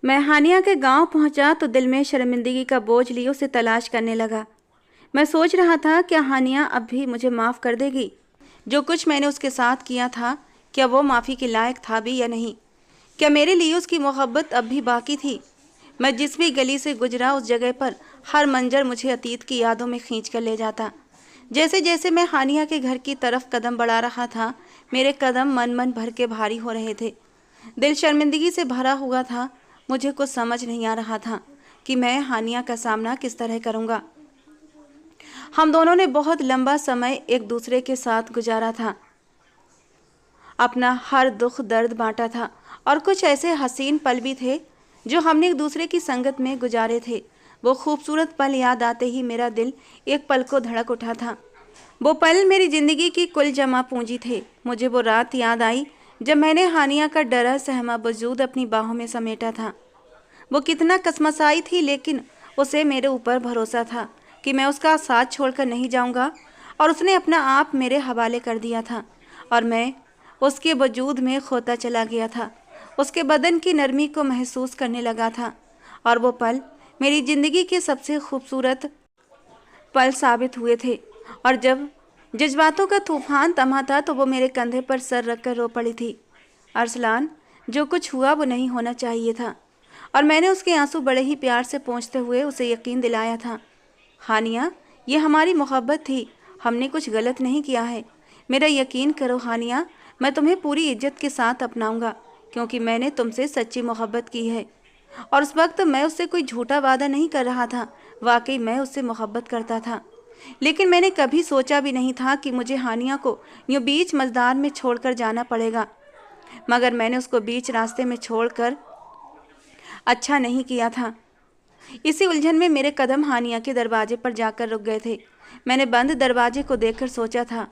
मैं हानिया के गांव पहुंचा तो दिल में शर्मिंदगी का बोझ लिए उसे तलाश करने लगा। मैं सोच रहा था क्या हानिया अब भी मुझे माफ़ कर देगी। जो कुछ मैंने उसके साथ किया था, क्या वो माफ़ी के लायक था भी या नहीं? क्या मेरे लिए उसकी मोहब्बत अब भी बाकी थी? मैं जिस भी गली से गुजरा उस जगह पर हर मंजर मुझे अतीत की यादों में खींच कर ले जाता। जैसे जैसे मैं हानिया के घर की तरफ कदम बढ़ा रहा था, मेरे कदम मन मन भर के भारी हो रहे थे। दिल शर्मिंदगी से भरा हुआ था। मुझे कुछ समझ नहीं आ रहा था कि मैं हानिया का सामना किस तरह करूँगा। हम दोनों ने बहुत लंबा समय एक दूसरे के साथ गुजारा था, अपना हर दुख दर्द बांटा था और कुछ ऐसे हसीन पल भी थे जो हमने एक दूसरे की संगत में गुजारे थे। वो खूबसूरत पल याद आते ही मेरा दिल एक पल को धड़क उठा था। वो पल मेरी ज़िंदगी की कुल जमा पूंजी थे। मुझे वो रात याद आई जब मैंने हानिया का डरा सहमा वजूद अपनी बाहों में समेटा था। वो कितना कसमसाई थी, लेकिन उसे मेरे ऊपर भरोसा था कि मैं उसका साथ छोड़कर नहीं जाऊंगा, और उसने अपना आप मेरे हवाले कर दिया था और मैं उसके वजूद में खोता चला गया था। उसके बदन की नरमी को महसूस करने लगा था और वो पल मेरी ज़िंदगी के सबसे खूबसूरत पल साबित हुए थे। और जब जज्बातों का तूफान थमा था तो वो मेरे कंधे पर सर रखकर रो पड़ी थी। अरसलान, जो कुछ हुआ वो नहीं होना चाहिए था। और मैंने उसके आंसू बड़े ही प्यार से पोंछते हुए उसे यकीन दिलाया था। हानिया, ये हमारी मोहब्बत थी, हमने कुछ गलत नहीं किया है। मेरा यकीन करो हानिया, मैं तुम्हें पूरी इज्जत के साथ अपनाऊंगा क्योंकि मैंने तुमसे सच्ची मोहब्बत की है। और उस वक्त मैं उससे कोई झूठा वादा नहीं कर रहा था। वाकई मैं उससे मोहब्बत करता था, लेकिन मैंने कभी सोचा भी नहीं था कि मुझे हानिया को यूँ बीच मझधार में छोड़कर जाना पड़ेगा। मगर मैंने उसको बीच रास्ते में छोड़कर अच्छा नहीं किया था। इसी उलझन में मेरे कदम हानिया के दरवाजे पर जाकर रुक गए थे। मैंने बंद दरवाजे को देखकर सोचा था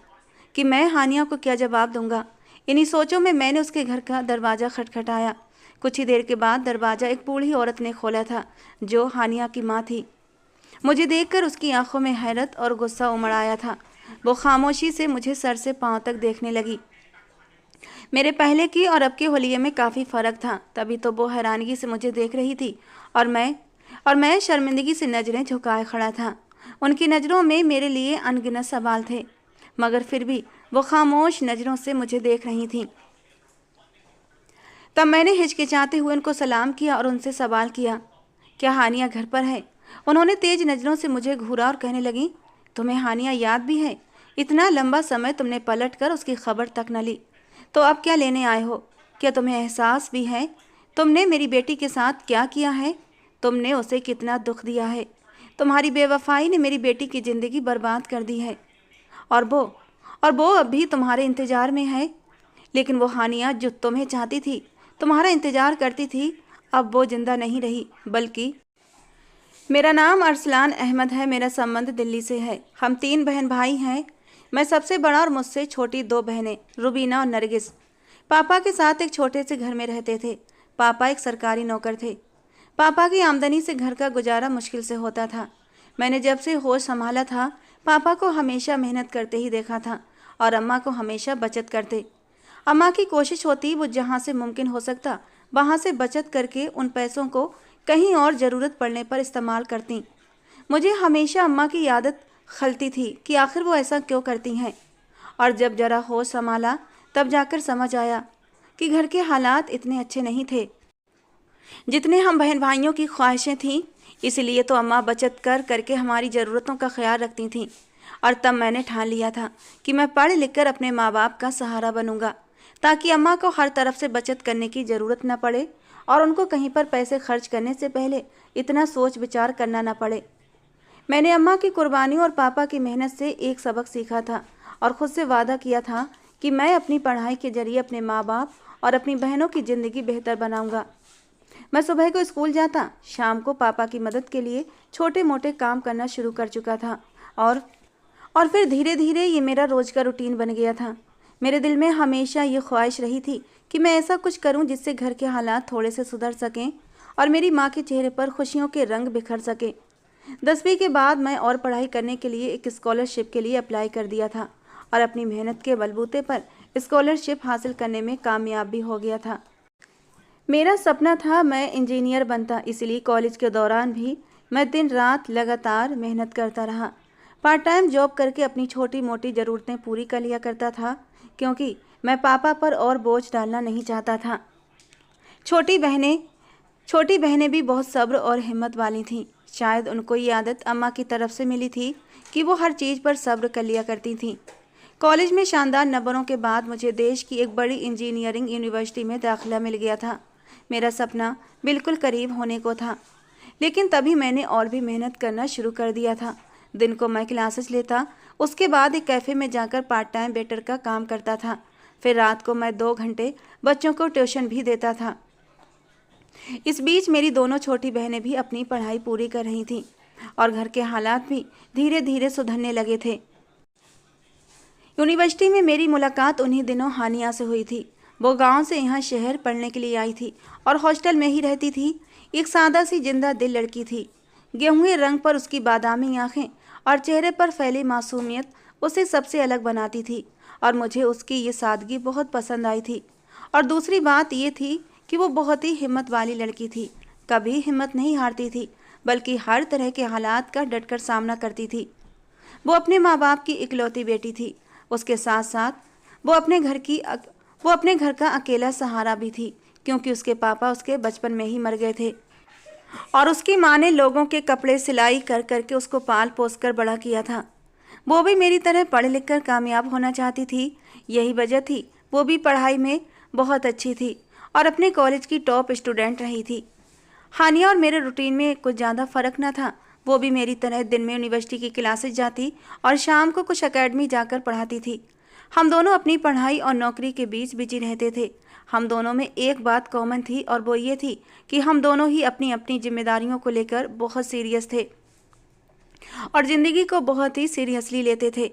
कि मैं हानिया को क्या जवाब दूंगा। इन्हीं सोचों में मैंने उसके घर का दरवाज़ा खटखटाया। कुछ ही देर के बाद दरवाज़ा एक बूढ़ी औरत ने खोला था, जो हानिया की माँ थी। मुझे देखकर उसकी आंखों में हैरत और गुस्सा उमड़ आया था। वो खामोशी से मुझे सर से पांव तक देखने लगी। मेरे पहले की और अब के होलिये में काफ़ी फ़र्क था। तभी तो वो हैरानगी से मुझे देख रही थी और मैं शर्मिंदगी से नज़रें झुकाए खड़ा था। उनकी नज़रों में मेरे लिए अनगिनत सवाल थे, मगर फिर भी वो खामोश नज़रों से मुझे देख रही थीं। तब मैंने हिचकिचाते हुए उनको सलाम किया और उनसे सवाल किया, क्या हानिया घर पर है? उन्होंने तेज नज़रों से मुझे घूरा और कहने लगी, तुम्हें हानिया याद भी है? इतना लंबा समय तुमने पलट कर उसकी खबर तक न ली, तो अब क्या लेने आए हो? क्या तुम्हें एहसास भी है तुमने मेरी बेटी के साथ क्या किया है? तुमने उसे कितना दुख दिया है। तुम्हारी बेवफाई ने मेरी बेटी की ज़िंदगी बर्बाद कर दी है, और वो अब भी तुम्हारे इंतज़ार में है। लेकिन वो हानिया जो तुम्हें चाहती थी, तुम्हारा इंतज़ार करती थी, अब वो जिंदा नहीं रही। बल्कि मेरा नाम अरसलान अहमद है, मेरा संबंध दिल्ली से है। हम 3 बहन भाई हैं। मैं सबसे बड़ा और मुझसे छोटी 2 बहनें, रुबीना और नरगिस। पापा के साथ एक छोटे से घर में रहते थे। पापा एक सरकारी नौकर थे। पापा की आमदनी से घर का गुजारा मुश्किल से होता था। मैंने जब से होश संभाला था, पापा को हमेशा मेहनत करते ही देखा था और अम्मा को हमेशा बचत करते। अम्मा की कोशिश होती वो जहाँ से मुमकिन हो सकता वहाँ से बचत करके उन पैसों को कहीं और ज़रूरत पड़ने पर इस्तेमाल करती। मुझे हमेशा अम्मा की आदत खलती थी कि आखिर वो ऐसा क्यों करती हैं। और जब ज़रा होश संभाला तब जाकर समझ आया कि घर के हालात इतने अच्छे नहीं थे जितने हम बहन भाइयों की ख्वाहिशें थीं। इसलिए तो अम्मा बचत कर करके हमारी ज़रूरतों का ख्याल रखती थीं। और तब मैंने ठान लिया था कि मैं पढ़ लिख कर अपने माँ बाप का सहारा बनूंगा, ताकि अम्मा को हर तरफ से बचत करने की ज़रूरत न पड़े और उनको कहीं पर पैसे खर्च करने से पहले इतना सोच विचार करना न पड़े। मैंने अम्मा की कुर्बानी और पापा की मेहनत से एक सबक सीखा था और ख़ुद से वादा किया था कि मैं अपनी पढ़ाई के जरिए अपने माँ बाप और अपनी बहनों की ज़िंदगी बेहतर बनाऊंगा। मैं सुबह को स्कूल जाता, शाम को पापा की मदद के लिए छोटे मोटे काम करना शुरू कर चुका था और फिर धीरे धीरे ये मेरा रोज़ का रूटीन बन गया था। मेरे दिल में हमेशा ये ख्वाहिश रही थी कि मैं ऐसा कुछ करूं जिससे घर के हालात थोड़े से सुधर सकें और मेरी माँ के चेहरे पर खुशियों के रंग बिखर सके। 10वीं के बाद मैं और पढ़ाई करने के लिए एक स्कॉलरशिप के लिए अप्लाई कर दिया था और अपनी मेहनत के बलबूते पर स्कॉलरशिप हासिल करने में कामयाब भी हो गया था। मेरा सपना था मैं इंजीनियर बनता, इसलिए कॉलेज के दौरान भी मैं दिन रात लगातार मेहनत करता रहा। पार्ट टाइम जॉब करके अपनी छोटी मोटी ज़रूरतें पूरी कर लिया करता था, क्योंकि मैं पापा पर और बोझ डालना नहीं चाहता था। छोटी बहनें छोटी बहनें भी बहुत सब्र और हिम्मत वाली थीं। शायद उनको ये आदत अम्मा की तरफ से मिली थी कि वो हर चीज़ पर सब्र कर लिया करती थीं। कॉलेज में शानदार नंबरों के बाद मुझे देश की एक बड़ी इंजीनियरिंग यूनिवर्सिटी में दाखिला मिल गया था। मेरा सपना बिल्कुल करीब होने को था, लेकिन तभी मैंने और भी मेहनत करना शुरू कर दिया था। दिन को मैं क्लासेस लेता, उसके बाद एक कैफ़े में जाकर पार्ट टाइम वेटर का काम करता था। फिर रात को मैं 2 घंटे बच्चों को ट्यूशन भी देता था। इस बीच मेरी दोनों छोटी बहनें भी अपनी पढ़ाई पूरी कर रही थीं और घर के हालात भी धीरे धीरे सुधरने लगे थे। यूनिवर्सिटी में मेरी मुलाकात उन्हीं दिनों हानिया से हुई थी। वो गांव से यहाँ शहर पढ़ने के लिए आई थी और हॉस्टल में ही रहती थी। एक सादा सी जिंदा दिल लड़की थी। गेहूँए रंग पर उसकी बादामी आँखें और चेहरे पर फैली मासूमियत उसे सबसे अलग बनाती थी और मुझे उसकी ये सादगी बहुत पसंद आई थी। और दूसरी बात ये थी कि वो बहुत ही हिम्मत वाली लड़की थी। कभी हिम्मत नहीं हारती थी, बल्कि हर तरह के हालात का डटकर सामना करती थी। वो अपने माँ बाप की इकलौती बेटी थी। उसके साथ साथ वो अपने घर का अकेला सहारा भी थी, क्योंकि उसके पापा उसके बचपन में ही मर गए थे और उसकी माँ ने लोगों के कपड़े सिलाई कर करके उसको पाल पोस कर बड़ा किया था। वो भी मेरी तरह पढ़ लिख कर कामयाब होना चाहती थी। यही वजह थी वो भी पढ़ाई में बहुत अच्छी थी और अपने कॉलेज की टॉप स्टूडेंट रही थी। हानिया और मेरे रूटीन में कुछ ज़्यादा फ़र्क न था। वो भी मेरी तरह दिन में यूनिवर्सिटी की क्लासेस जाती और शाम को कुछ एकेडमी जाकर पढ़ाती थी। हम दोनों अपनी पढ़ाई और नौकरी के बीच बिजी रहते थे। हम दोनों में एक बात कॉमन थी और वो ये थी कि हम दोनों ही अपनी अपनी जिम्मेदारियों को लेकर बहुत सीरियस थे और ज़िंदगी को बहुत ही सीरियसली लेते थे।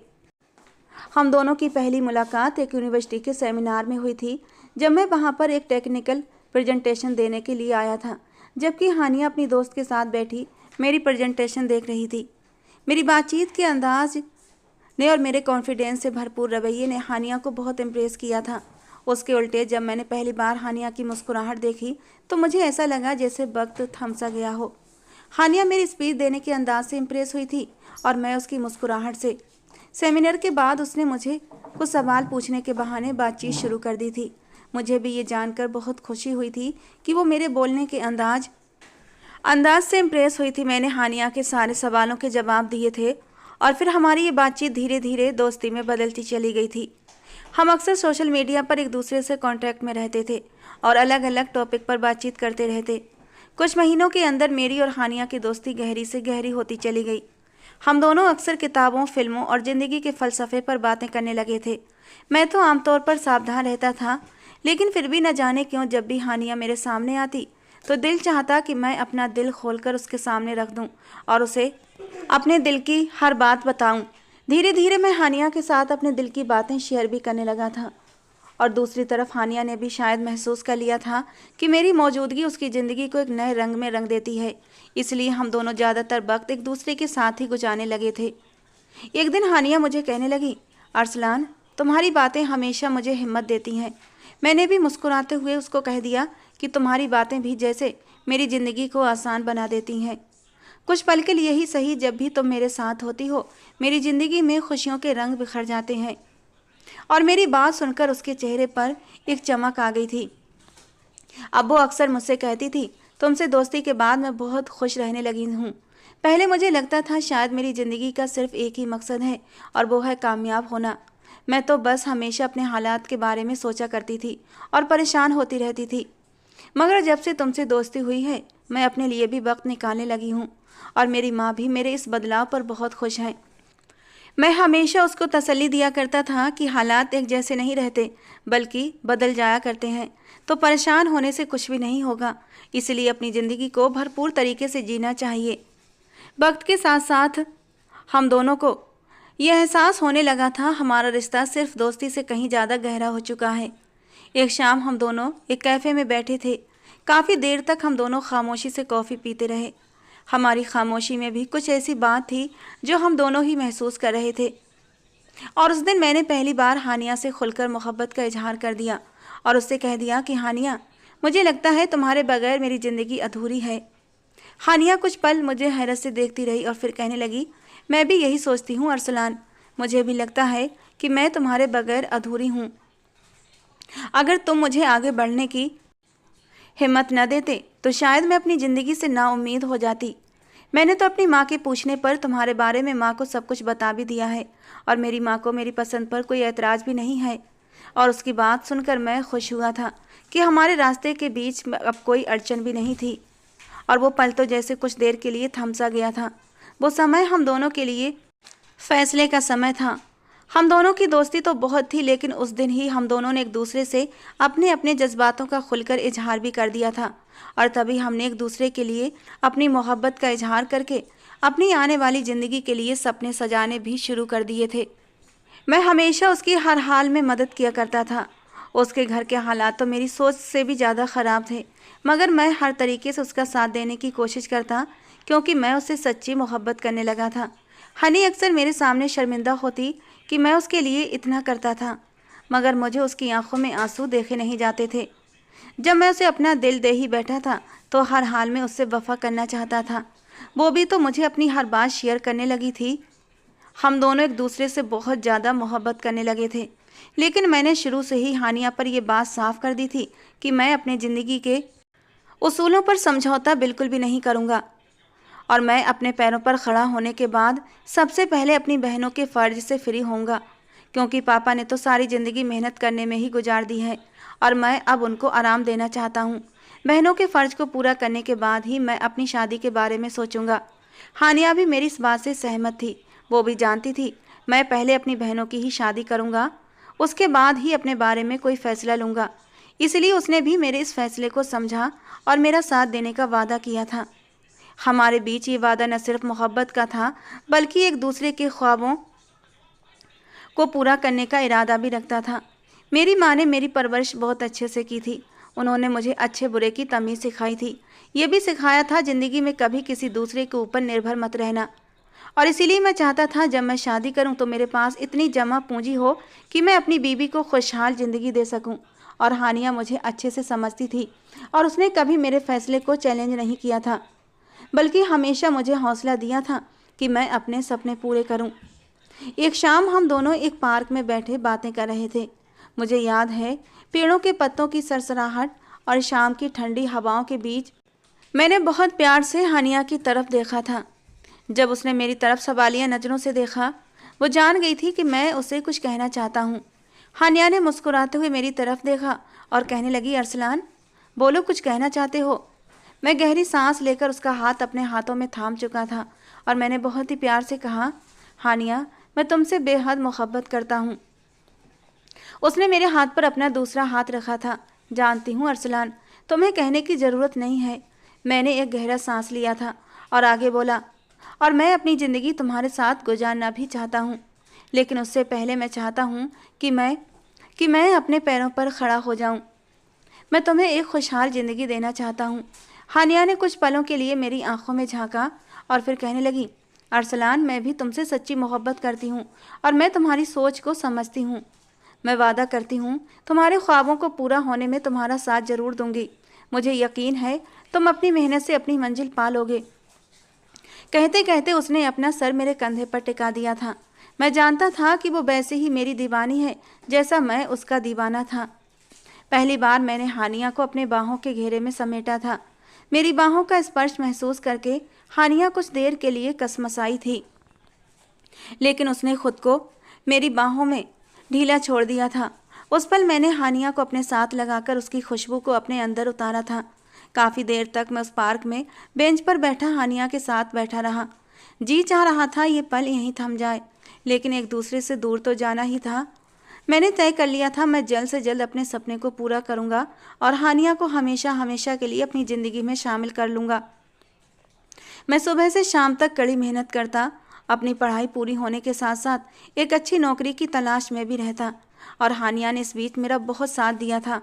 हम दोनों की पहली मुलाकात एक यूनिवर्सिटी के सेमिनार में हुई थी, जब मैं वहाँ पर एक टेक्निकल प्रेजेंटेशन देने के लिए आया था, जबकि हानिया अपनी दोस्त के साथ बैठी मेरी प्रेजेंटेशन देख रही थी। मेरी बातचीत के अंदाज ने और मेरे कॉन्फिडेंस से भरपूर रवैये ने हानिया को बहुत इम्प्रेस किया था। उसके उल्टे जब मैंने पहली बार हानिया की मुस्कुराहट देखी तो मुझे ऐसा लगा जैसे वक्त थम सा गया हो। हानिया मेरी स्पीच देने के अंदाज से इम्प्रेस हुई थी और मैं उसकी मुस्कुराहट से। सेमिनार के बाद उसने मुझे कुछ सवाल पूछने के बहाने बातचीत शुरू कर दी थी। मुझे भी ये जानकर बहुत खुशी हुई थी कि वो मेरे बोलने के अंदाज से इम्प्रेस हुई थी। मैंने हानिया के सारे सवालों के जवाब दिए थे और फिर हमारी ये बातचीत धीरे धीरे दोस्ती में बदलती चली गई थी। हम अक्सर सोशल मीडिया पर एक दूसरे से कांटेक्ट में रहते थे और अलग अलग टॉपिक पर बातचीत करते रहते। कुछ महीनों के अंदर मेरी और हानिया की दोस्ती गहरी से गहरी होती चली गई। हम दोनों अक्सर किताबों, फिल्मों और ज़िंदगी के फ़लसफ़े पर बातें करने लगे थे। मैं तो आमतौर पर सावधान रहता था, लेकिन फिर भी न जाने क्यों जब भी हानिया मेरे सामने आती तो दिल चाहता कि मैं अपना दिल खोलकर उसके सामने रख दूं और उसे अपने दिल की हर बात बताऊं। धीरे धीरे मैं हानिया के साथ अपने दिल की बातें शेयर भी करने लगा था और दूसरी तरफ हानिया ने भी शायद महसूस कर लिया था कि मेरी मौजूदगी उसकी ज़िंदगी को एक नए रंग में रंग देती है। इसलिए हम दोनों ज़्यादातर वक्त एक दूसरे के साथ ही गुजारने लगे थे। एक दिन हानिया मुझे कहने लगी, अरसलान, तुम्हारी बातें हमेशा मुझे हिम्मत देती हैं। मैंने भी मुस्कुराते हुए उसको कह दिया कि तुम्हारी बातें भी जैसे मेरी ज़िंदगी को आसान बना देती हैं। कुछ पल के लिए ही सही, जब भी तुम मेरे साथ होती हो मेरी ज़िंदगी में खुशियों के रंग बिखर जाते हैं। और मेरी बात सुनकर उसके चेहरे पर एक चमक आ गई थी। अब वो अक्सर मुझसे कहती थी, तुमसे दोस्ती के बाद मैं बहुत खुश रहने लगी हूँ। पहले मुझे लगता था शायद मेरी ज़िंदगी का सिर्फ एक ही मकसद है और वो है कामयाब होना। मैं तो बस हमेशा अपने हालात के बारे में सोचा करती थी और परेशान होती रहती थी। मगर जब से तुमसे दोस्ती हुई है मैं अपने लिए भी वक्त निकालने लगी हूँ और मेरी माँ भी मेरे इस बदलाव पर बहुत खुश हैं। मैं हमेशा उसको तसल्ली दिया करता था कि हालात एक जैसे नहीं रहते बल्कि बदल जाया करते हैं, तो परेशान होने से कुछ भी नहीं होगा। इसलिए अपनी ज़िंदगी को भरपूर तरीके से जीना चाहिए। वक्त के साथ साथ हम दोनों को यह एहसास होने लगा था हमारा रिश्ता सिर्फ दोस्ती से कहीं ज़्यादा गहरा हो चुका है। एक शाम हम दोनों एक कैफ़े में बैठे थे। काफ़ी देर तक हम दोनों खामोशी से कॉफ़ी पीते रहे। हमारी खामोशी में भी कुछ ऐसी बात थी जो हम दोनों ही महसूस कर रहे थे। और उस दिन मैंने पहली बार हानिया से खुलकर मोहब्बत का इजहार कर दिया और उससे कह दिया कि हानिया, मुझे लगता है तुम्हारे बगैर मेरी ज़िंदगी अधूरी है। हानिया कुछ पल मुझे हैरत से देखती रही और फिर कहने लगी, मैं भी यही सोचती हूँ अरसलान, मुझे भी लगता है कि मैं तुम्हारे बगैर अधूरी हूँ। अगर तुम मुझे आगे बढ़ने की हिम्मत न देते तो शायद मैं अपनी ज़िंदगी से नाउम्मीद हो जाती। मैंने तो अपनी माँ के पूछने पर तुम्हारे बारे में माँ को सब कुछ बता भी दिया है और मेरी माँ को मेरी पसंद पर कोई एतराज़ भी नहीं है। और उसकी बात सुनकर मैं खुश हुआ था कि हमारे रास्ते के बीच अब कोई अड़चन भी नहीं थी। और वो पल तो जैसे कुछ देर के लिए थम सा गया था। वो समय हम दोनों के लिए फैसले का समय था। हम दोनों की दोस्ती तो बहुत थी, लेकिन उस दिन ही हम दोनों ने एक दूसरे से अपने अपने जज्बातों का खुलकर इजहार भी कर दिया था। और तभी हमने एक दूसरे के लिए अपनी मोहब्बत का इजहार करके अपनी आने वाली ज़िंदगी के लिए सपने सजाने भी शुरू कर दिए थे। मैं हमेशा उसकी हर हाल में मदद किया करता था। उसके घर के हालात तो मेरी सोच से भी ज़्यादा ख़राब थे, मगर मैं हर तरीके से उसका साथ देने की कोशिश करता, क्योंकि मैं उससे सच्ची मोहब्बत करने लगा था। हनी अक्सर मेरे सामने शर्मिंदा होती कि मैं उसके लिए इतना करता था, मगर मुझे उसकी आंखों में आंसू देखे नहीं जाते थे। जब मैं उसे अपना दिल दे ही बैठा था तो हर हाल में उससे वफा करना चाहता था। वो भी तो मुझे अपनी हर बात शेयर करने लगी थी। हम दोनों एक दूसरे से बहुत ज़्यादा मोहब्बत करने लगे थे, लेकिन मैंने शुरू से ही हानिया पर यह बात साफ कर दी थी कि मैं अपनी ज़िंदगी के उसूलों पर समझौता बिल्कुल भी नहीं करूँगा और मैं अपने पैरों पर खड़ा होने के बाद सबसे पहले अपनी बहनों के फ़र्ज से फ्री होऊंगा, क्योंकि पापा ने तो सारी ज़िंदगी मेहनत करने में ही गुजार दी है और मैं अब उनको आराम देना चाहता हूँ। बहनों के फ़र्ज को पूरा करने के बाद ही मैं अपनी शादी के बारे में सोचूंगा। हानिया भी मेरी इस बात से सहमत थी। वो भी जानती थी मैं पहले अपनी बहनों की ही शादी करूँगा, उसके बाद ही अपने बारे में कोई फ़ैसला लूँगा। इसलिए उसने भी मेरे इस फैसले को समझा और मेरा साथ देने का वादा किया था। हमारे बीच ये वादा न सिर्फ मोहब्बत का था, बल्कि एक दूसरे के ख्वाबों को पूरा करने का इरादा भी रखता था। मेरी माँ ने मेरी परवरिश बहुत अच्छे से की थी। उन्होंने मुझे अच्छे बुरे की तमीज़ सिखाई थी। ये भी सिखाया था ज़िंदगी में कभी किसी दूसरे के ऊपर निर्भर मत रहना। और इसीलिए मैं चाहता था जब मैं शादी करूं तो मेरे पास इतनी जमा पूंजी हो कि मैं अपनी बीवी को खुशहाल ज़िंदगी दे सकूं। और हानिया मुझे अच्छे से समझती थी और उसने कभी मेरे फैसले को चैलेंज नहीं किया था, बल्कि हमेशा मुझे हौसला दिया था कि मैं अपने सपने पूरे करूं। एक शाम हम दोनों एक पार्क में बैठे बातें कर रहे थे। मुझे याद है पेड़ों के पत्तों की सरसराहट और शाम की ठंडी हवाओं के बीच मैंने बहुत प्यार से हानिया की तरफ देखा था। जब उसने मेरी तरफ सवालिया नज़रों से देखा, वो जान गई थी कि मैं उसे कुछ कहना चाहता हूँ। हानिया ने मुस्कुराते हुए मेरी तरफ देखा और कहने लगी, अरसलान बोलो, कुछ कहना चाहते हो? मैं गहरी सांस लेकर उसका हाथ अपने हाथों में थाम चुका था और मैंने बहुत ही प्यार से कहा, हानिया मैं तुमसे बेहद मोहब्बत करता हूँ। उसने मेरे हाथ पर अपना दूसरा हाथ रखा था। जानती हूँ अरसलान, तुम्हें कहने की ज़रूरत नहीं है। मैंने एक गहरा सांस लिया था और आगे बोला, और मैं अपनी ज़िंदगी तुम्हारे साथ गुजारना भी चाहता हूँ, लेकिन उससे पहले मैं चाहता हूँ कि मैं अपने पैरों पर खड़ा हो जाऊँ। मैं तुम्हें एक खुशहाल ज़िंदगी देना चाहता हूँ। हानिया ने कुछ पलों के लिए मेरी आंखों में झांका और फिर कहने लगी, अरसलान मैं भी तुमसे सच्ची मोहब्बत करती हूँ और मैं तुम्हारी सोच को समझती हूँ। मैं वादा करती हूँ तुम्हारे ख्वाबों को पूरा होने में तुम्हारा साथ ज़रूर दूंगी। मुझे यकीन है तुम अपनी मेहनत से अपनी मंजिल पा लोगे। कहते कहते उसने अपना सर मेरे कंधे पर टिका दिया था। मैं जानता था कि वो वैसे ही मेरी दीवानी है जैसा मैं उसका दीवाना था। पहली बार मैंने हानिया को अपने बाहों के घेरे में समेटा था। मेरी बाहों का स्पर्श महसूस करके हानिया कुछ देर के लिए कसमसाई थी, लेकिन उसने खुद को मेरी बाहों में ढीला छोड़ दिया था। उस पल मैंने हानिया को अपने साथ लगाकर उसकी खुशबू को अपने अंदर उतारा था। काफ़ी देर तक मैं उस पार्क में बेंच पर बैठा हानिया के साथ बैठा रहा। जी चाह रहा था ये पल यहीं थम जाए, लेकिन एक दूसरे से दूर तो जाना ही था। मैंने तय कर लिया था मैं जल्द से जल्द अपने सपने को पूरा करूंगा और हानिया को हमेशा हमेशा के लिए अपनी ज़िंदगी में शामिल कर लूँगा। मैं सुबह से शाम तक कड़ी मेहनत करता, अपनी पढ़ाई पूरी होने के साथ साथ एक अच्छी नौकरी की तलाश में भी रहता, और हानिया ने इस बीच मेरा बहुत साथ दिया था।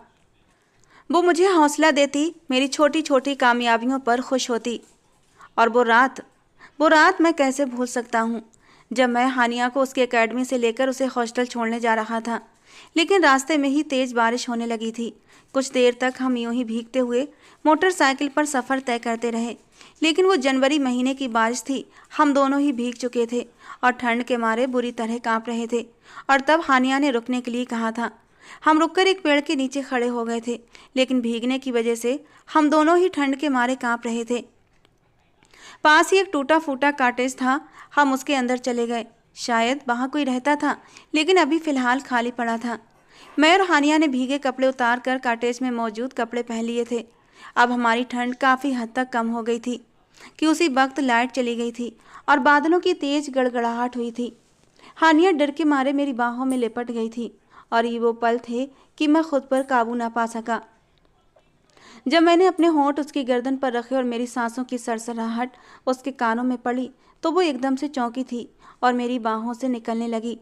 वो मुझे हौसला देती, मेरी छोटी छोटी कामयाबियों पर खुश होती। और वो रात मैं कैसे भूल सकता हूँ जब मैं हानिया को उसकी एकेडमी से लेकर उसे हॉस्टल छोड़ने जा रहा था। लेकिन रास्ते में ही तेज बारिश होने लगी थी। कुछ देर तक हम यूं ही भीगते हुए मोटरसाइकिल पर सफ़र तय करते रहे। लेकिन वो जनवरी महीने की बारिश थी। हम दोनों ही भीग चुके थे और ठंड के मारे बुरी तरह कांप रहे थे। और तब हानिया ने रुकने के लिए कहा था। हम रुककर एक पेड़ के नीचे खड़े हो गए थे, लेकिन भीगने की वजह से हम दोनों ही ठंड के मारे कांप रहे थे। पास ही एक टूटा फूटा कॉटेज था। हम उसके अंदर चले गए। शायद वहाँ कोई रहता था, लेकिन अभी फ़िलहाल खाली पड़ा था। मैं और हानिया ने भीगे कपड़े उतार कर कॉटेज में मौजूद कपड़े पहन लिए थे। अब हमारी ठंड काफ़ी हद तक कम हो गई थी कि उसी वक्त लाइट चली गई थी और बादलों की तेज गड़गड़ाहट हुई थी। हानिया डर के मारे मेरी बाहों में लिपट गई थी और ये वो पल थे कि मैं खुद पर काबू ना पा सका। जब मैंने अपने होंठ उसकी गर्दन पर रखे और मेरी सांसों की सरसराहट उसके कानों में पड़ी तो वो एकदम से चौंकी थी और मेरी बाहों से निकलने लगी।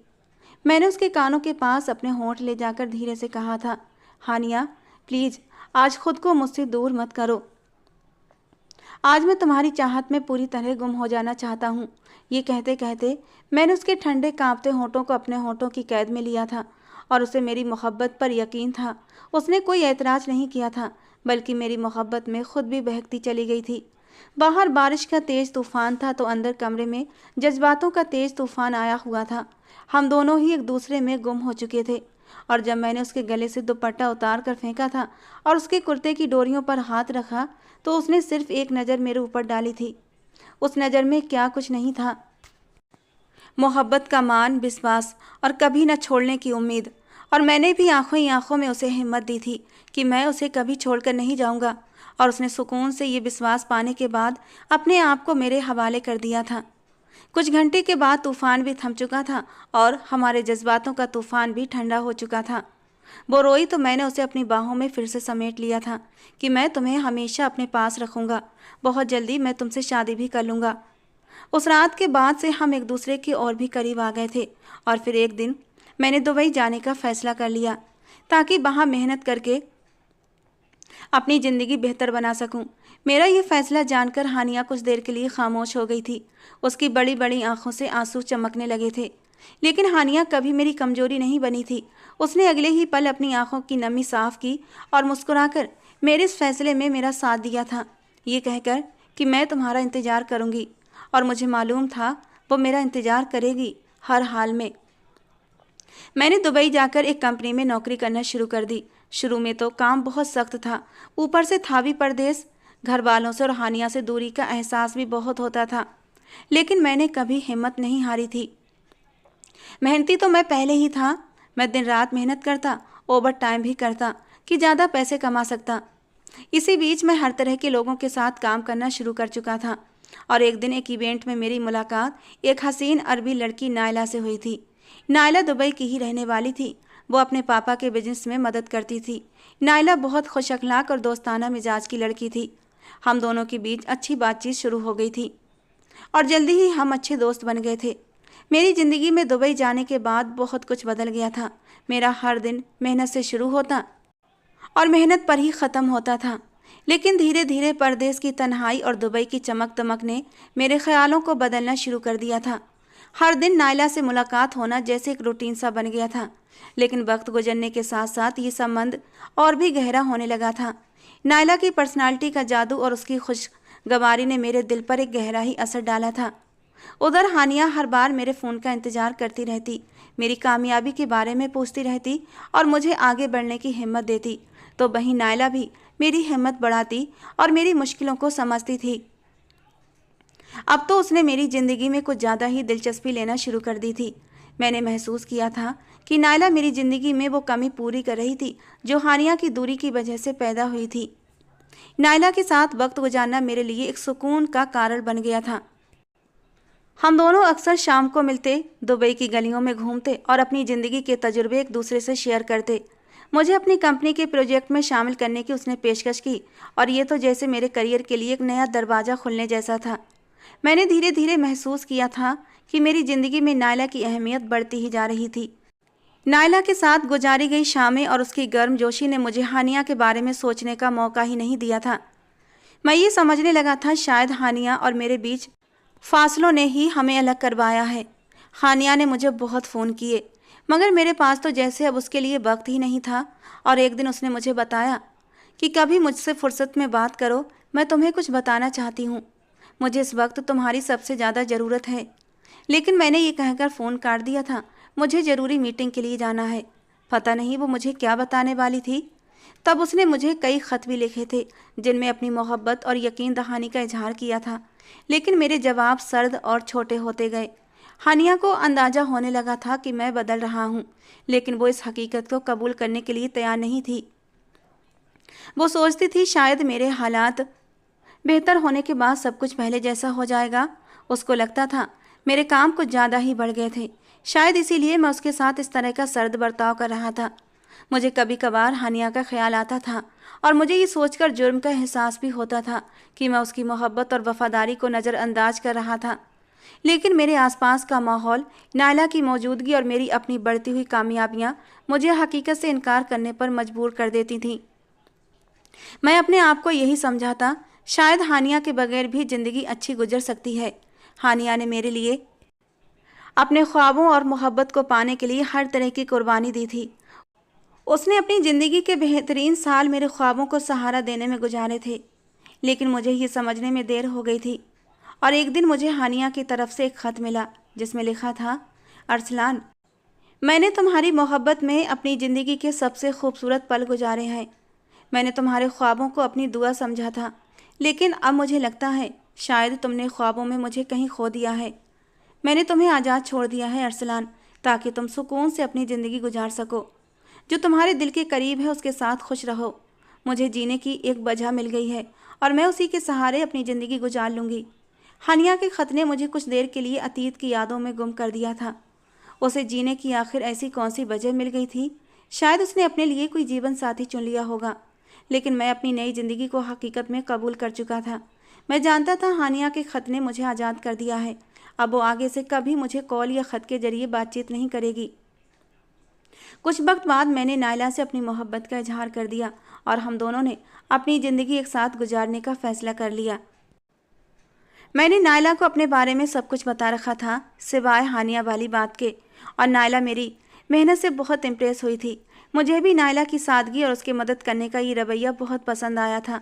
मैंने उसके कानों के पास अपने होंठ ले जाकर धीरे से कहा था, हानिया प्लीज़ आज खुद को मुझसे दूर मत करो। आज मैं तुम्हारी चाहत में पूरी तरह गुम हो जाना चाहता हूँ। ये कहते कहते मैंने उसके ठंडे कांपते होंठों को अपने होंठों की कैद में लिया था और उसे मेरी मोहब्बत पर यकीन था। उसने कोई ऐतराज़ नहीं किया था, बल्कि मेरी मोहब्बत में खुद भी बहकती चली गई थी। बाहर बारिश का तेज़ तूफान था तो अंदर कमरे में जज्बातों का तेज़ तूफान आया हुआ था। हम दोनों ही एक दूसरे में गुम हो चुके थे और जब मैंने उसके गले से दुपट्टा उतार कर फेंका था और उसके कुर्ते की डोरियों पर हाथ रखा तो उसने सिर्फ एक नज़र मेरे ऊपर डाली थी। उस नज़र में क्या कुछ नहीं था, मोहब्बत का मान, विश्वास और कभी न छोड़ने की उम्मीद। और मैंने भी आंखों ही आंखों में उसे हिम्मत दी थी कि मैं उसे कभी छोड़कर नहीं जाऊंगा। और उसने सुकून से ये विश्वास पाने के बाद अपने आप को मेरे हवाले कर दिया था। कुछ घंटे के बाद तूफान भी थम चुका था और हमारे जज्बातों का तूफान भी ठंडा हो चुका था। वो रोई तो मैंने उसे अपनी बाहों में फिर से समेट लिया था कि मैं तुम्हें हमेशा अपने पास रखूँगा, बहुत जल्दी मैं तुमसे शादी भी कर लूँगा। उस रात के बाद से हम एक दूसरे के और भी करीब आ गए थे और फिर एक दिन मैंने दुबई जाने का फ़ैसला कर लिया ताकि वहाँ मेहनत करके अपनी ज़िंदगी बेहतर बना सकूं। मेरा ये फ़ैसला जानकर हानिया कुछ देर के लिए खामोश हो गई थी। उसकी बड़ी बड़ी आंखों से आंसू चमकने लगे थे, लेकिन हानिया कभी मेरी कमज़ोरी नहीं बनी थी। उसने अगले ही पल अपनी आंखों की नमी साफ़ की और मुस्कुराकर मेरे इस फैसले में मेरा साथ दिया था, ये कहकर कि मैं तुम्हारा इंतज़ार करूँगी। और मुझे मालूम था वो मेरा इंतज़ार करेगी हर हाल में। मैंने दुबई जाकर एक कंपनी में नौकरी करना शुरू कर दी। शुरू में तो काम बहुत सख्त था, ऊपर से था भी परदेश। घर वालों से और हानिया से दूरी का एहसास भी बहुत होता था, लेकिन मैंने कभी हिम्मत नहीं हारी थी। मेहनती तो मैं पहले ही था। मैं दिन रात मेहनत करता, ओवर टाइम भी करता कि ज़्यादा पैसे कमा सकता। इसी बीच मैं हर तरह के लोगों के साथ काम करना शुरू कर चुका था और एक दिन एक इवेंट में मेरी मुलाकात एक हसीन अरबी लड़की नायला से हुई थी। नायला दुबई की ही रहने वाली थी। वो अपने पापा के बिजनेस में मदद करती थी। नायला बहुत खुश अखलाक और दोस्ताना मिजाज की लड़की थी। हम दोनों के बीच अच्छी बातचीत शुरू हो गई थी और जल्दी ही हम अच्छे दोस्त बन गए थे। मेरी ज़िंदगी में दुबई जाने के बाद बहुत कुछ बदल गया था। मेरा हर दिन मेहनत से शुरू होता और मेहनत पर ही ख़त्म होता था, लेकिन धीरे धीरे परदेश की तन्हाई और दुबई की चमक दमक ने मेरे ख्यालों को बदलना शुरू कर दिया था। हर दिन नायला से मुलाकात होना जैसे एक रूटीन सा बन गया था, लेकिन वक्त गुजरने के साथ साथ ये संबंध और भी गहरा होने लगा था। नायला की पर्सनालिटी का जादू और उसकी खुशगवारी ने मेरे दिल पर एक गहरा ही असर डाला था। उधर हानिया हर बार मेरे फ़ोन का इंतज़ार करती रहती, मेरी कामयाबी के बारे में पूछती रहती और मुझे आगे बढ़ने की हिम्मत देती, तो वहीं नायला भी मेरी हिम्मत बढ़ाती और मेरी मुश्किलों को समझती थी। अब तो उसने मेरी ज़िंदगी में कुछ ज़्यादा ही दिलचस्पी लेना शुरू कर दी थी। मैंने महसूस किया था कि नायला मेरी ज़िंदगी में वो कमी पूरी कर रही थी जो हानिया की दूरी की वजह से पैदा हुई थी। नायला के साथ वक्त गुजारना मेरे लिए एक सुकून का कारण बन गया था। हम दोनों अक्सर शाम को मिलते, दुबई की गलियों में घूमते और अपनी ज़िंदगी के तजुर्बे एक दूसरे से शेयर करते। मुझे अपनी कंपनी के प्रोजेक्ट में शामिल करने की उसने पेशकश की और ये तो जैसे मेरे करियर के लिए एक नया दरवाज़ा खुलने जैसा था। मैंने धीरे धीरे महसूस किया था कि मेरी ज़िंदगी में नायला की अहमियत बढ़ती ही जा रही थी। नायला के साथ गुजारी गई शामें और उसकी गर्मजोशी ने मुझे हानिया के बारे में सोचने का मौका ही नहीं दिया था। मैं ये समझने लगा था शायद हानिया और मेरे बीच फासलों ने ही हमें अलग करवाया है। हानिया ने मुझे बहुत फ़ोन किए, मगर मेरे पास तो जैसे अब उसके लिए वक्त ही नहीं था। और एक दिन उसने मुझे बताया कि कभी मुझसे फुर्सत में बात करो, मैं तुम्हें कुछ बताना चाहती हूँ। मुझे इस वक्त तुम्हारी सबसे ज़्यादा ज़रूरत है। लेकिन मैंने ये कहकर फ़ोन काट दिया था। मुझे ज़रूरी मीटिंग के लिए जाना है। पता नहीं वो मुझे क्या बताने वाली थी। तब उसने मुझे कई ख़त भी लिखे थे जिनमें अपनी मोहब्बत और यकीन दहानी का इजहार किया था। लेकिन मेरे जवाब सर्द और छोटे होते गए। हानिया को अंदाज़ा होने लगा था कि मैं बदल रहा हूँ, लेकिन वो इस हकीकत को कबूल करने के लिए तैयार नहीं थी। वो सोचती थी शायद मेरे हालात बेहतर होने के बाद सब कुछ पहले जैसा हो जाएगा। उसको लगता था मेरे काम कुछ ज़्यादा ही बढ़ गए थे। शायद इसीलिए मैं उसके साथ इस तरह का सर्द बर्ताव कर रहा था। मुझे कभी कभार हानिया का ख्याल आता था और मुझे ये सोचकर जुर्म का एहसास भी होता था कि मैं उसकी मोहब्बत और वफादारी को नज़रअंदाज कर रहा था। लेकिन मेरे आसपास का माहौल, नायला की मौजूदगी और मेरी अपनी बढ़ती हुई कामयाबियाँ मुझे हकीकत से इनकार करने पर मजबूर कर देती थीं। मैं अपने आप को यही समझाता, शायद हानिया के बगैर भी ज़िंदगी अच्छी गुजर सकती है। हानिया ने मेरे लिए अपने ख्वाबों और मोहब्बत को पाने के लिए हर तरह की कुर्बानी दी थी। उसने अपनी ज़िंदगी के बेहतरीन साल मेरे ख्वाबों को सहारा देने में गुजारे थे। लेकिन मुझे ये समझने में देर हो गई थी और एक दिन मुझे हानिया की तरफ से एक ख़त मिला जिसमें लिखा था, अरसलान, मैंने तुम्हारी मोहब्बत में अपनी ज़िंदगी के सबसे खूबसूरत पल गुजारे हैं। मैंने तुम्हारे ख्वाबों को अपनी दुआ समझा था, लेकिन अब मुझे लगता है शायद तुमने ख्वाबों में मुझे कहीं खो दिया है। मैंने तुम्हें आज़ाद छोड़ दिया है अरसलान, ताकि तुम सुकून से अपनी ज़िंदगी गुजार सको। जो तुम्हारे दिल के करीब है उसके साथ खुश रहो। मुझे जीने की एक वजह मिल गई है और मैं उसी के सहारे अपनी ज़िंदगी गुजार लूँगी। हानिया के ख़त ने मुझे कुछ देर के लिए अतीत की यादों में गुम कर दिया था। उसे जीने की आखिर ऐसी कौन सी वजह मिल गई थी? शायद उसने अपने लिए कोई जीवन साथी चुन लिया होगा। लेकिन मैं अपनी नई ज़िंदगी को हकीकत में कबूल कर चुका था। मैं जानता था हानिया के ख़त ने मुझे आज़ाद कर दिया है। अब वो आगे से कभी मुझे कॉल या ख़त के ज़रिए बातचीत नहीं करेगी। कुछ वक्त बाद मैंने नायला से अपनी मोहब्बत का इजहार कर दिया और हम दोनों ने अपनी ज़िंदगी एक साथ गुजारने का फ़ैसला कर लिया। मैंने नायला को अपने बारे में सब कुछ बता रखा था, सिवाय हानिया वाली बात के, और नायला मेरी मेहनत से बहुत इम्प्रेस हुई थी। मुझे भी नायला की सादगी और उसकी मदद करने का ये रवैया बहुत पसंद आया था।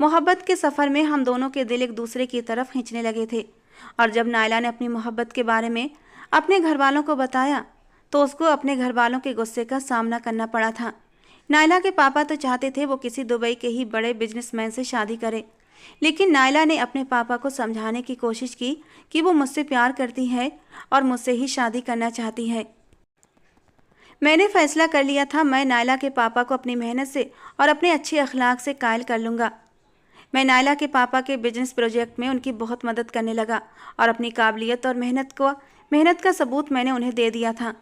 मोहब्बत के सफ़र में हम दोनों के दिल एक दूसरे की तरफ खींचने लगे थे और जब नायला ने अपनी मोहब्बत के बारे में अपने घर वालों को बताया तो उसको अपने घर वालों के गुस्से का सामना करना पड़ा था। नायला के पापा तो चाहते थे वो किसी दुबई के ही बड़े बिजनेसमैन से शादी करे, लेकिन नायला ने अपने पापा को समझाने की कोशिश की कि वो मुझसे प्यार करती है और मुझसे ही शादी करना चाहती है। मैंने फैसला कर लिया था मैं नायला के पापा को अपनी मेहनत से और अपने अच्छे अखलाक से कायल कर लूँगा। मैं नायला के पापा के बिजनेस प्रोजेक्ट में उनकी बहुत मदद करने लगा और अपनी काबिलियत और मेहनत का सबूत मैंने उन्हें दे दिया था।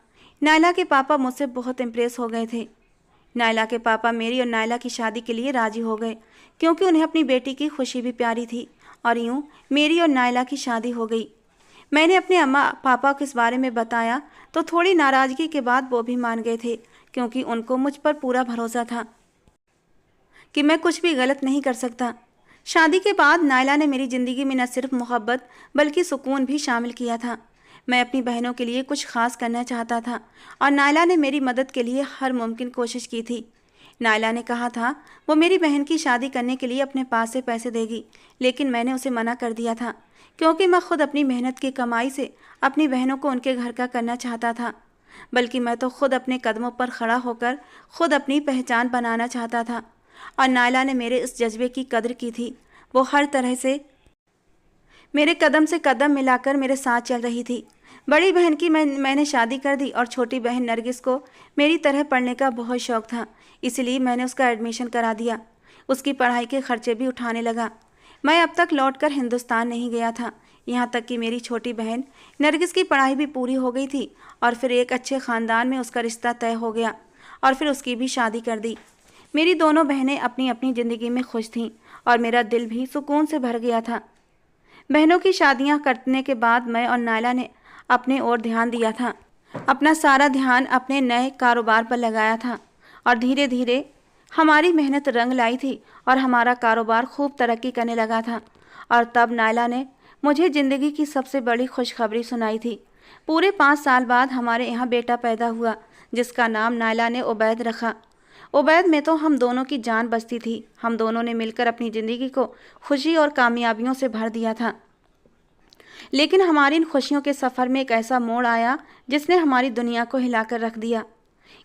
नायला के पापा मुझसे बहुत इम्प्रेस हो गए थे। नायला के पापा मेरी और नायला की शादी के लिए राज़ी हो गए क्योंकि उन्हें अपनी बेटी की खुशी भी प्यारी थी और यूँ मेरी और नायला की शादी हो गई। मैंने अपने अम्मा पापा को इस बारे में बताया तो थोड़ी नाराज़गी के बाद वो भी मान गए थे क्योंकि उनको मुझ पर पूरा भरोसा था कि मैं कुछ भी गलत नहीं कर सकता। शादी के बाद नायला ने मेरी ज़िंदगी में न सिर्फ मोहब्बत बल्कि सुकून भी शामिल किया था। मैं अपनी बहनों के लिए कुछ ख़ास करना चाहता था और नायला ने मेरी मदद के लिए हर मुमकिन कोशिश की थी। नायला ने कहा था वो मेरी बहन की शादी करने के लिए अपने पास से पैसे देगी, लेकिन मैंने उसे मना कर दिया था क्योंकि मैं खुद अपनी मेहनत की कमाई से अपनी बहनों को उनके घर का करना चाहता था। बल्कि मैं तो खुद अपने कदमों पर खड़ा होकर खुद अपनी पहचान बनाना चाहता था और नायला ने मेरे इस जज्बे की कदर की थी। वो हर तरह से मेरे कदम से कदम मिलाकर मेरे साथ चल रही थी। बड़ी बहन की मैंने शादी कर दी और छोटी बहन नरगिस को मेरी तरह पढ़ने का बहुत शौक़ था, इसलिए मैंने उसका एडमिशन करा दिया। उसकी पढ़ाई के खर्चे भी उठाने लगा। मैं अब तक लौटकर हिंदुस्तान नहीं गया था, यहाँ तक कि मेरी छोटी बहन नरगिस की पढ़ाई भी पूरी हो गई थी और फिर एक अच्छे ख़ानदान में उसका रिश्ता तय हो गया और फिर उसकी भी शादी कर दी। मेरी दोनों बहनें अपनी अपनी ज़िंदगी में खुश थीं और मेरा दिल भी सुकून से भर गया था। बहनों की शादियां करने के बाद मैं और नायला ने अपने ओर ध्यान दिया था। अपना सारा ध्यान अपने नए कारोबार पर लगाया था और धीरे धीरे हमारी मेहनत रंग लाई थी और हमारा कारोबार खूब तरक्की करने लगा था। और तब नायला ने मुझे ज़िंदगी की सबसे बड़ी खुशखबरी सुनाई थी। पूरे 5 साल बाद हमारे यहाँ बेटा पैदा हुआ, जिसका नाम नायला ने उबैद रखा। उबैद में तो हम दोनों की जान बसती थी। हम दोनों ने मिलकर अपनी ज़िंदगी को खुशी और कामयाबियों से भर दिया था। लेकिन हमारी इन खुशियों के सफ़र में एक ऐसा मोड़ आया जिसने हमारी दुनिया को हिलाकर रख दिया।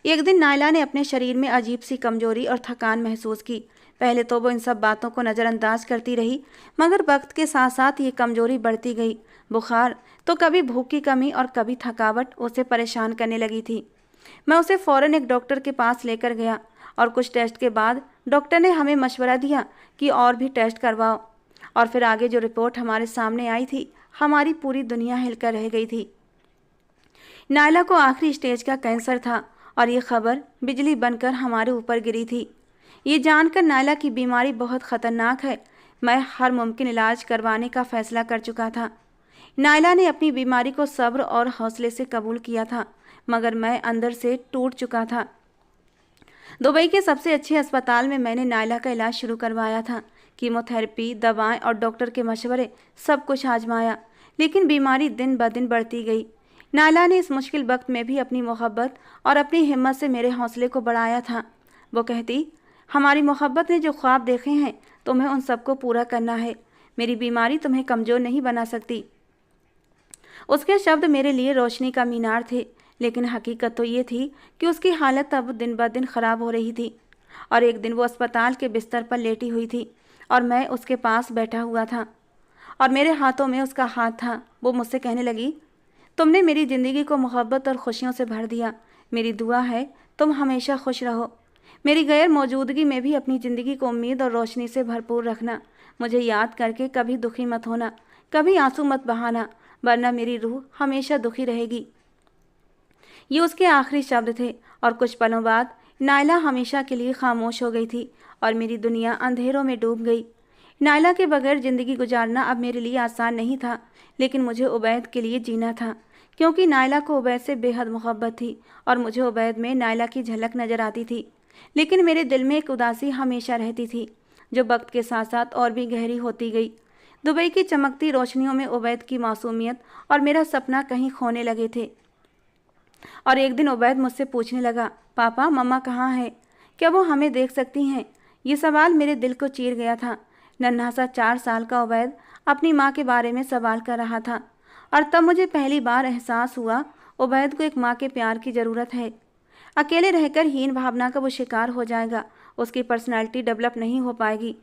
एक दिन नायला ने अपने शरीर में अजीब सी कमजोरी और थकान महसूस की। पहले तो वो इन सब बातों को नज़रअंदाज करती रही, मगर वक्त के साथ साथ ये कमजोरी बढ़ती गई। बुखार तो कभी भूख की कमी और कभी थकावट उसे परेशान करने लगी थी। मैं उसे फ़ौरन एक डॉक्टर के पास लेकर गया और कुछ टेस्ट के बाद डॉक्टर ने हमें मशवरा दिया कि और भी टेस्ट करवाओ। और फिर आगे जो रिपोर्ट हमारे सामने आई थी, हमारी पूरी दुनिया हिलकर रह गई थी। नायला को आखिरी स्टेज का कैंसर था और ये खबर बिजली बनकर हमारे ऊपर गिरी थी। ये जानकर नायला की बीमारी बहुत ख़तरनाक है, मैं हर मुमकिन इलाज करवाने का फ़ैसला कर चुका था। नायला ने अपनी बीमारी को सब्र और हौसले से कबूल किया था, मगर मैं अंदर से टूट चुका था। दुबई के सबसे अच्छे अस्पताल में मैंने नायला का इलाज शुरू करवाया था। कीमोथेरेपी, दवाएं और डॉक्टर के मशवरे सब कुछ आजमाया, लेकिन बीमारी दिन ब दिन बढ़ती गई। नायला ने इस मुश्किल वक्त में भी अपनी मोहब्बत और अपनी हिम्मत से मेरे हौसले को बढ़ाया था। वो कहती, हमारी मोहब्बत ने जो ख्वाब देखे हैं तुम्हें उन सबको पूरा करना है। मेरी बीमारी तुम्हें कमज़ोर नहीं बना सकती। उसके शब्द मेरे लिए रोशनी का मीनार थे, लेकिन हकीकत तो ये थी कि उसकी हालत अब दिन ब दिन ख़राब हो रही थी। और एक दिन वो अस्पताल के बिस्तर पर लेटी हुई थी और मैं उसके पास बैठा हुआ था और मेरे हाथों में उसका हाथ था। वो मुझसे कहने लगी, तुमने मेरी ज़िंदगी को मोहब्बत और खुशियों से भर दिया। मेरी दुआ है तुम हमेशा खुश रहो। मेरी गैर मौजूदगी में भी अपनी ज़िंदगी को उम्मीद और रोशनी से भरपूर रखना। मुझे याद करके कभी दुखी मत होना, कभी आंसू मत बहाना, वरना मेरी रूह हमेशा दुखी रहेगी। ये उसके आखिरी शब्द थे और कुछ पलों बाद नायला हमेशा के लिए खामोश हो गई थी और मेरी दुनिया अंधेरों में डूब गई। नायला के बगैर ज़िंदगी गुजारना अब मेरे लिए आसान नहीं था, लेकिन मुझे उबैद के लिए जीना था, क्योंकि नायला को उबैद से बेहद मोहब्बत थी और मुझे उबैद में नायला की झलक नज़र आती थी। लेकिन मेरे दिल में एक उदासी हमेशा रहती थी, जो वक्त के साथ साथ और भी गहरी होती गई। दुबई की चमकती रोशनियों में उबैद की मासूमियत और मेरा सपना कहीं खोने लगे थे। और एक दिन उबैद मुझसे पूछने लगा, पापा मम्मा कहाँ है? क्या वो हमें देख सकती हैं? ये सवाल मेरे दिल को चीर गया था। नन्हा सा 4 साल का उबैद अपनी माँ के बारे में सवाल कर रहा था और तब मुझे पहली बार एहसास हुआ उबैद को एक माँ के प्यार की ज़रूरत है। अकेले रहकर हीन भावना का वो शिकार हो जाएगा, उसकी पर्सनैलिटी डेवलप नहीं हो पाएगी।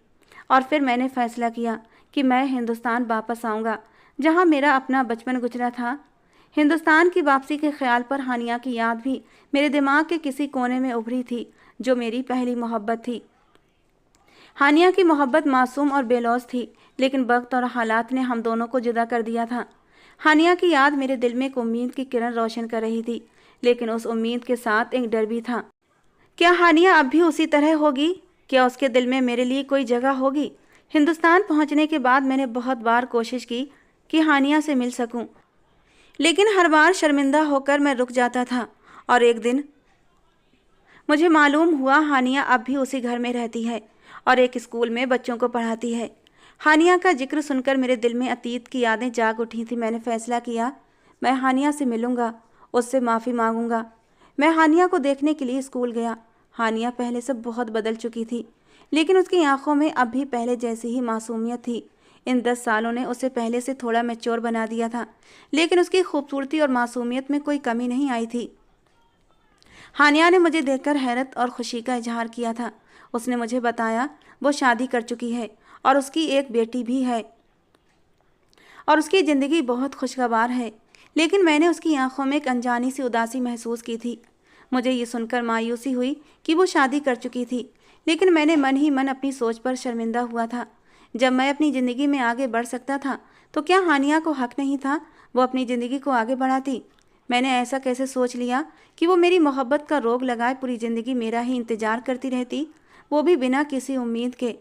और फिर मैंने फ़ैसला किया कि मैं हिंदुस्तान वापस आऊँगा, जहाँ मेरा अपना बचपन गुजरा था। हिंदुस्तान की वापसी के ख्याल पर हानिया की याद भी मेरे दिमाग के किसी कोने में उभरी थी, जो मेरी पहली मोहब्बत थी। हानिया की मोहब्बत मासूम और बेलौस थी, लेकिन वक्त और हालात ने हम दोनों को जुदा कर दिया था। हानिया की याद मेरे दिल में एक उम्मीद की किरण रोशन कर रही थी, लेकिन उस उम्मीद के साथ एक डर भी था। क्या हानिया अब भी उसी तरह होगी? क्या उसके दिल में मेरे लिए कोई जगह होगी? हिंदुस्तान पहुंचने के बाद मैंने बहुत बार कोशिश की कि हानिया से मिल सकूं, लेकिन हर बार शर्मिंदा होकर मैं रुक जाता था। और एक दिन मुझे मालूम हुआ हानिया अब भी उसी घर में रहती है और एक स्कूल में बच्चों को पढ़ाती है। हानिया का जिक्र सुनकर मेरे दिल में अतीत की यादें जाग उठी थी। मैंने फैसला किया, मैं हानिया से मिलूंगा, उससे माफ़ी मांगूंगा। मैं हानिया को देखने के लिए स्कूल गया। हानिया पहले से बहुत बदल चुकी थी, लेकिन उसकी आंखों में अब भी पहले जैसी ही मासूमियत थी। इन 10 सालों ने उसे पहले से थोड़ा मैच्योर बना दिया था, लेकिन उसकी खूबसूरती और मासूमियत में कोई कमी नहीं आई थी। हानिया ने मुझे देखकर हैरत और खुशी का इजहार किया था। उसने मुझे बताया वो शादी कर चुकी है और उसकी एक बेटी भी है और उसकी ज़िंदगी बहुत खुशगवार है। लेकिन मैंने उसकी आंखों में एक अनजानी सी उदासी महसूस की थी। मुझे ये सुनकर मायूसी हुई कि वो शादी कर चुकी थी, लेकिन मैंने मन ही मन अपनी सोच पर शर्मिंदा हुआ था। जब मैं अपनी ज़िंदगी में आगे बढ़ सकता था, तो क्या हानिया को हक नहीं था वो अपनी ज़िंदगी को आगे बढ़ाती? मैंने ऐसा कैसे सोच लिया कि वो मेरी मोहब्बत का रोग लगाए पूरी ज़िंदगी मेरा ही इंतज़ार करती रहती, वो भी बिना किसी उम्मीद के।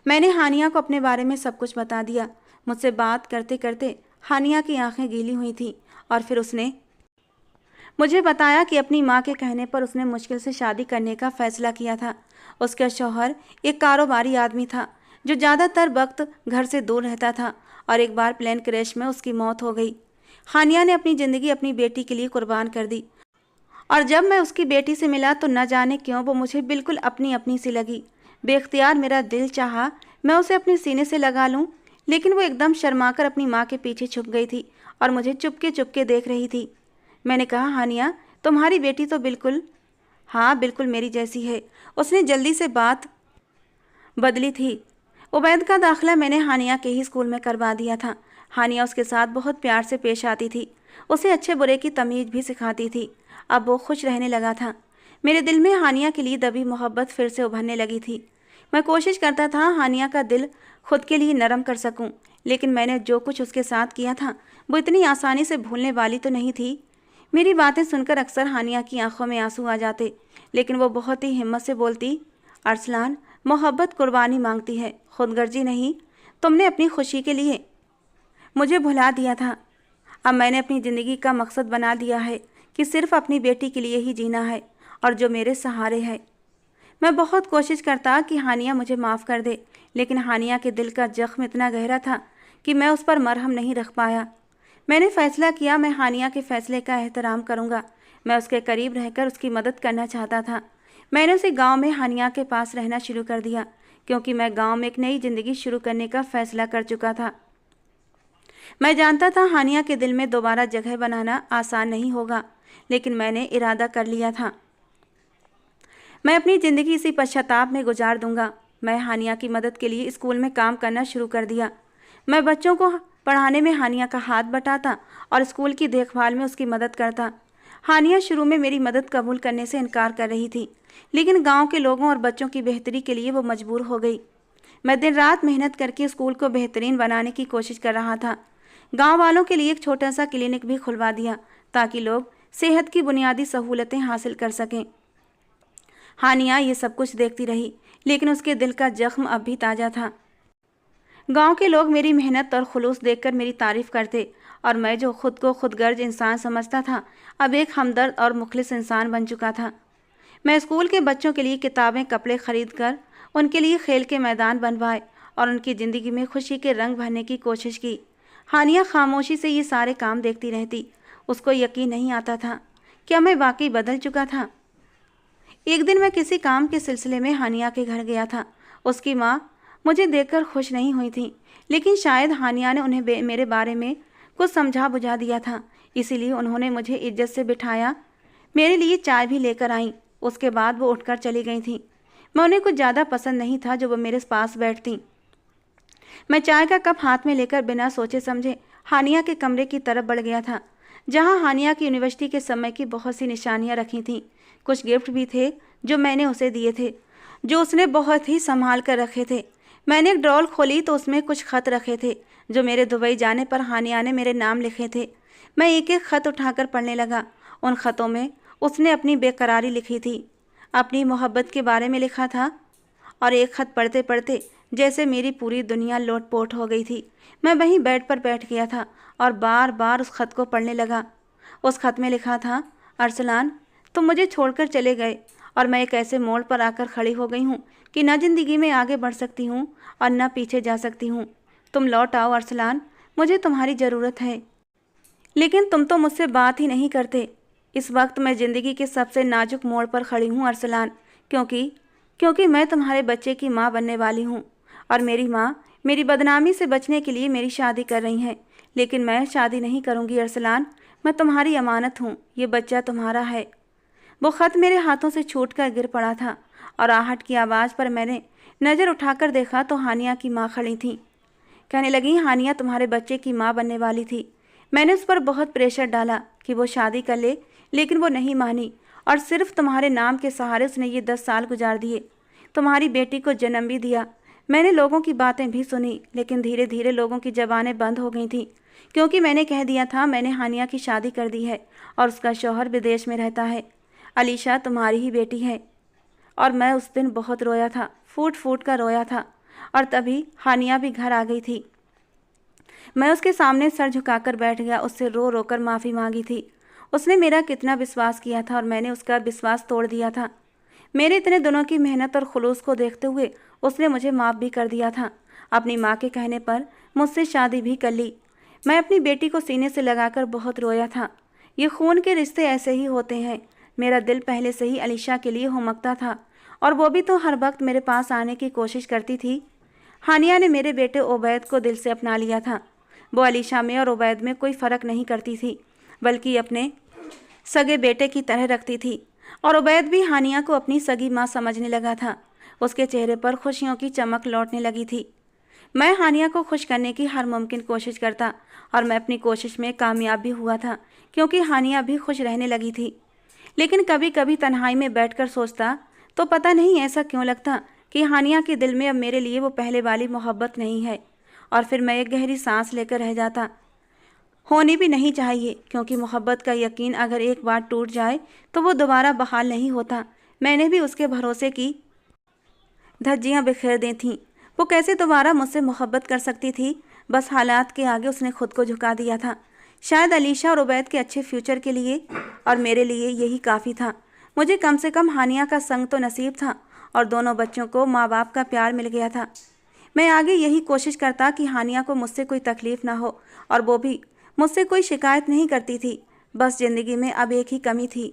मैंने हानिया को अपने बारे में सब कुछ बता दिया। मुझसे बात करते करते हानिया की आंखें गीली हुई थीं और फिर उसने मुझे बताया कि अपनी माँ के कहने पर उसने मुश्किल से शादी करने का फ़ैसला किया था। उसका शौहर एक कारोबारी आदमी था जो ज़्यादातर वक्त घर से दूर रहता था और एक बार प्लेन क्रैश में उसकी मौत हो गई। हानिया ने अपनी ज़िंदगी अपनी बेटी के लिए कुर्बान कर दी, और जब मैं उसकी बेटी से मिला तो न जाने क्यों वो मुझे बिल्कुल अपनी अपनी सी लगी। बेख्तियार मेरा दिल चाहा मैं उसे अपने सीने से लगा लूं, लेकिन वो एकदम शर्माकर अपनी माँ के पीछे छुप गई थी और मुझे चुपके चुपके देख रही थी। मैंने कहा, हानिया, तुम्हारी बेटी तो बिल्कुल, हाँ बिल्कुल मेरी जैसी है। उसने जल्दी से बात बदली थी। उबैद का दाखिला मैंने हानिया के ही स्कूल में करवा दिया था। हानिया उसके साथ बहुत प्यार से पेश आती थी, उसे अच्छे बुरे की तमीज़ भी सिखाती थी। अब वो खुश रहने लगा था। मेरे दिल में हानिया के लिए दबी मोहब्बत फिर से उभरने लगी थी। मैं कोशिश करता था हानिया का दिल खुद के लिए नरम कर सकूं, लेकिन मैंने जो कुछ उसके साथ किया था वो इतनी आसानी से भूलने वाली तो नहीं थी। मेरी बातें सुनकर अक्सर हानिया की आंखों में आंसू आ जाते, लेकिन वो बहुत ही हिम्मत से बोलती, अरसलान, मोहब्बत कुर्बानी मांगती है, खुदगर्जी नहीं। तुमने अपनी खुशी के लिए मुझे भुला दिया था। अब मैंने अपनी ज़िंदगी का मकसद बना दिया है कि सिर्फ अपनी बेटी के लिए ही जीना है और जो मेरे सहारे है। मैं बहुत कोशिश करता कि हानिया मुझे माफ़ कर दे, लेकिन हानिया के दिल का जख्म इतना गहरा था कि मैं उस पर मरहम नहीं रख पाया। मैंने फैसला किया मैं हानिया के फैसले का एहतराम करूंगा। मैं उसके करीब रहकर उसकी मदद करना चाहता था। मैंने उसे गांव में हानिया के पास रहना शुरू कर दिया, क्योंकि मैं गांव में एक नई ज़िंदगी शुरू करने का फैसला कर चुका था। मैं जानता था हानिया के दिल में दोबारा जगह बनाना आसान नहीं होगा, लेकिन मैंने इरादा कर लिया था। मैं अपनी ज़िंदगी इसी पश्चाताप में गुजार दूंगा। मैं हानिया की मदद के लिए स्कूल में काम करना शुरू कर दिया। मैं बच्चों को पढ़ाने में हानिया का हाथ बटाता और स्कूल की देखभाल में उसकी मदद करता। हानिया शुरू में मेरी मदद कबूल करने से इनकार कर रही थी, लेकिन गांव के लोगों और बच्चों की बेहतरी के लिए वो मजबूर हो गई। मैं दिन रात मेहनत करके स्कूल को बेहतरीन बनाने की कोशिश कर रहा था। गांव वालों के लिए एक छोटा सा क्लिनिक भी खुलवा दिया ताकि लोग सेहत की बुनियादी सहूलतें हासिल कर सकें। हानिया ये सब कुछ देखती रही, लेकिन उसके दिल का जख्म अब भी ताज़ा था। गांव के लोग मेरी मेहनत और खुलूस देखकर मेरी तारीफ करते, और मैं जो खुद को खुदगर्ज इंसान समझता था अब एक हमदर्द और मुखलिस इंसान बन चुका था। मैं स्कूल के बच्चों के लिए किताबें, कपड़े खरीद कर उनके लिए खेल के मैदान बनवाए और उनकी ज़िंदगी में खुशी के रंग भरने की कोशिश की। हानिया खामोशी से ये सारे काम देखती रहती। उसको यकीन नहीं आता था, क्या मैं वाकई बदल चुका था। एक दिन मैं किसी काम के सिलसिले में हानिया के घर गया था। उसकी माँ मुझे देखकर खुश नहीं हुई थी, लेकिन शायद हानिया ने उन्हें मेरे बारे में कुछ समझा बुझा दिया था, इसीलिए उन्होंने मुझे इज्जत से बिठाया, मेरे लिए चाय भी लेकर आईं। उसके बाद वो उठकर चली गई थी। मैं उन्हें कुछ ज़्यादा पसंद नहीं था जो वो मेरे पास बैठती। मैं चाय का कप हाथ में लेकर बिना सोचे समझे हानिया के कमरे की तरफ बढ़ गया था, जहाँ हानिया की यूनिवर्सिटी के समय की बहुत सी निशानियाँ रखी थीं। कुछ गिफ्ट भी थे जो मैंने उसे दिए थे, जो उसने बहुत ही संभाल कर रखे थे। मैंने एक ड्रॉल खोली तो उसमें कुछ खत रखे थे जो मेरे दुबई जाने पर हानिया ने मेरे नाम लिखे थे। मैं एक एक खत उठाकर पढ़ने लगा। उन खतों में उसने अपनी बेकरारी लिखी थी, अपनी मोहब्बत के बारे में लिखा था, और एक खत पढ़ते पढ़ते जैसे मेरी पूरी दुनिया लोटपोट हो गई थी। मैं वहीं बेड पर बैठ गया था और बार बार उस खत को पढ़ने लगा। उस खत में लिखा था, अरसलान, तुम मुझे छोड़कर चले गए और मैं एक ऐसे मोड़ पर आकर खड़ी हो गई हूँ कि न ज़िंदगी में आगे बढ़ सकती हूँ और न पीछे जा सकती हूँ। तुम लौट आओ अरसलान, मुझे तुम्हारी ज़रूरत है। लेकिन तुम तो मुझसे बात ही नहीं करते। इस वक्त मैं ज़िंदगी के सबसे नाजुक मोड़ पर खड़ी हूँ अरसलान, क्योंकि मैं तुम्हारे बच्चे की माँ बनने वाली हूँ, और मेरी माँ मेरी बदनामी से बचने के लिए मेरी शादी कर रही हैं। लेकिन मैं शादी नहीं करूँगी अरसलान, मैं तुम्हारी अमानत हूँ, ये बच्चा तुम्हारा है। वो ख़त मेरे हाथों से छूटकर गिर पड़ा था और आहट की आवाज़ पर मैंने नज़र उठाकर देखा तो हानिया की माँ खड़ी थी। कहने लगी, हानिया तुम्हारे बच्चे की माँ बनने वाली थी। मैंने उस पर बहुत प्रेशर डाला कि वो शादी कर ले, लेकिन वो नहीं मानी और सिर्फ तुम्हारे नाम के सहारे उसने ये 10 साल गुजार दिए। तुम्हारी बेटी को जन्म भी दिया। मैंने लोगों की बातें भी सुनी, लेकिन धीरे धीरे लोगों की ज़बानें बंद हो गई थीं, क्योंकि मैंने कह दिया था मैंने हानिया की शादी कर दी है और उसका शौहर विदेश में रहता है। अलीशा तुम्हारी ही बेटी है। और मैं उस दिन बहुत रोया था, फूट फूट कर रोया था। और तभी हानिया भी घर आ गई थी। मैं उसके सामने सर झुकाकर बैठ गया, उससे रो रो कर माफ़ी मांगी थी। उसने मेरा कितना विश्वास किया था और मैंने उसका विश्वास तोड़ दिया था। मेरे इतने दिनों की मेहनत और खुलूस को देखते हुए उसने मुझे माफ़ भी कर दिया था। अपनी माँ के कहने पर मुझसे शादी भी कर ली। मैं अपनी बेटी को सीने से लगाकर बहुत रोया था। ये खून के रिश्ते ऐसे ही होते हैं। मेरा दिल पहले से ही अलीशा के लिए हुमकता था और वो भी तो हर वक्त मेरे पास आने की कोशिश करती थी। हानिया ने मेरे बेटे उबैद को दिल से अपना लिया था। वो अलीशा में और उबैद में कोई फ़र्क नहीं करती थी, बल्कि अपने सगे बेटे की तरह रखती थी। और उबैद भी हानिया को अपनी सगी माँ समझने लगा था। उसके चेहरे पर खुशियों की चमक लौटने लगी थी। मैं हानिया को खुश करने की हर मुमकिन कोशिश करता और मैं अपनी कोशिश में कामयाब भी हुआ था, क्योंकि हानिया भी खुश रहने लगी थी। लेकिन कभी कभी तन्हाई में बैठकर सोचता तो पता नहीं ऐसा क्यों लगता कि हानिया के दिल में अब मेरे लिए वो पहले वाली मोहब्बत नहीं है। और फिर मैं एक गहरी सांस लेकर रह जाता। होनी भी नहीं चाहिए, क्योंकि मोहब्बत का यकीन अगर एक बार टूट जाए तो वो दोबारा बहाल नहीं होता। मैंने भी उसके भरोसे की धज्जियाँ बिखेर दी थीं। वो कैसे दोबारा मुझसे मोहब्बत कर सकती थी? बस हालात के आगे उसने खुद को झुका दिया था। शायद अलीशा और उबैद के अच्छे फ्यूचर के लिए और मेरे लिए यही काफ़ी था। मुझे कम से कम हानिया का संग तो नसीब था और दोनों बच्चों को माँ बाप का प्यार मिल गया था। मैं आगे यही कोशिश करता कि हानिया को मुझसे कोई तकलीफ़ ना हो और वो भी मुझसे कोई शिकायत नहीं करती थी। बस ज़िंदगी में अब एक ही कमी थी,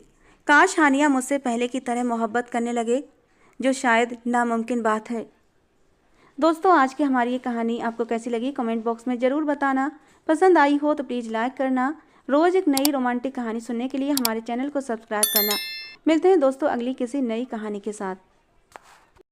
काश हानिया मुझसे पहले की तरह मोहब्बत करने लगे, जो शायद नामुमकिन बात है। दोस्तों, आज की हमारी ये कहानी आपको कैसी लगी कमेंट बॉक्स में ज़रूर बताना। पसंद आई हो तो प्लीज़ लाइक करना। रोज़ एक नई रोमांटिक कहानी सुनने के लिए हमारे चैनल को सब्सक्राइब करना। मिलते हैं दोस्तों अगली किसी नई कहानी के साथ।